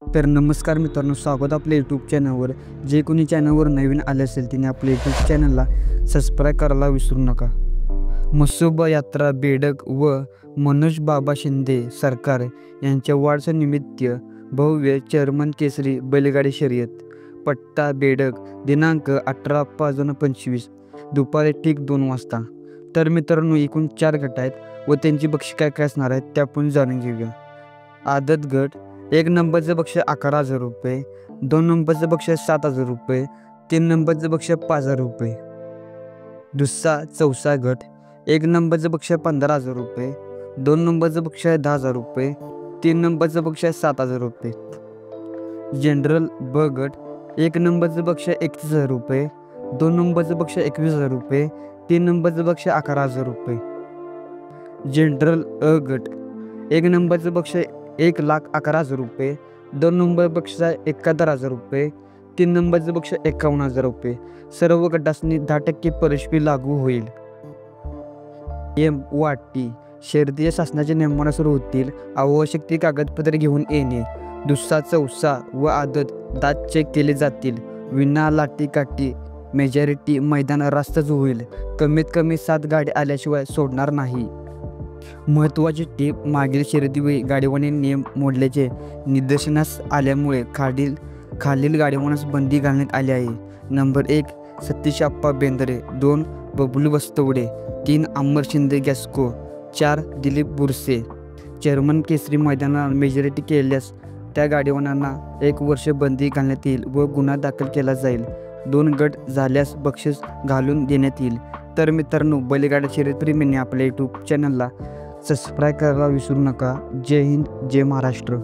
तर नमस्कार मित्रांनो, स्वागत आपल्या यूट्यूब चॅनलवर. जे कोणी चॅनलवर नवीन आले असेल त्यांनी आपल्या यूट्यूब चॅनलला सबस्क्राईब करायला विसरू नका. म्हसोबा यात्रा बेडग व मनोज बाबा शिंदे सरकार यांच्या वाढदिवसानिमित्त भव्य चेअरमन केसरी बैलगाडी शर्यत. पट्टा बेडग, दिनांक 18/5/25 दुपारी ठीक 2 वाजता. तर मित्रांनो, एकूण 4 गट आहेत व त्यांची बक्षीस काय काय असणार आहेत ते आपण जाणून घेऊया. आदत गट 1 नंबरचं बक्षीस 11,000 रुपये, 2 नंबरचं बक्षीस 7,000 रुपये, 3 नंबरचं बक्षीस 5,000 रुपये. दुसरा चौसा गट 1 नंबरचं बक्षीस 15,000 रुपये, 2 नंबरचं बक्षीस 10,000 रुपये, 3 नंबरचं बक्षीस 7,000 रुपये. जनरल ब गट 1 नंबरचं बक्षीस 31,000 रुपये, 2 नंबरचं बक्षीस 21,000 रुपये, 3 नंबरचं बक्षीस 11,000 रुपये. जनरल अ गट 1 नंबरचं बक्षीस 1,11,000 रुपये, 2 नंबर बक्षीस 71,000 रुपये, 3 नंबरचं बक्षीस 51,000 रुपये. सर्व गटासनी 10% प्रवेश फी लागू होईल. वाटी शर्यती शासनाच्या नियमानुसार होतील. आवश्यक ती कागदपत्रे घेऊन येणे. दुसरा चौसा व आदत दात चेक केले जातील. विना लाठी काठी मेजॉरिटी मैदान रास्तच होईल. कमीत कमी 7 गाडी आल्याशिवाय सोडणार नाही. महत्त्वाची टीप, मागील शर्यतीवेळी गाडीवाने नियम मोडल्याचे निदर्शनास आल्यामुळे खालील गाडीवानास बंदी घालण्यात आली आहे. नंबर 1 सतीश आप्पा बेंद्रे, 2 बबलू बस्तवडे, 3 अमर शिंदे गॅस्को, 4 दिलीप बुरसे. चेअरमन केसरी मैदानाला मेजॉरिटी केल्यास त्या गाडीवानांना 1 वर्ष बंदी घालण्यात येईल व गुन्हा दाखल केला जाईल. 2 गट झाल्यास बक्षीस घालून देण्यात येईल. तर मित्रांनो, बैलगाडा शर्यत प्रेमींनी आपल्या यूट्यूब चॅनलला सबस्क्राईब करायला विसरू नका. जय हिंद, जय महाराष्ट्र.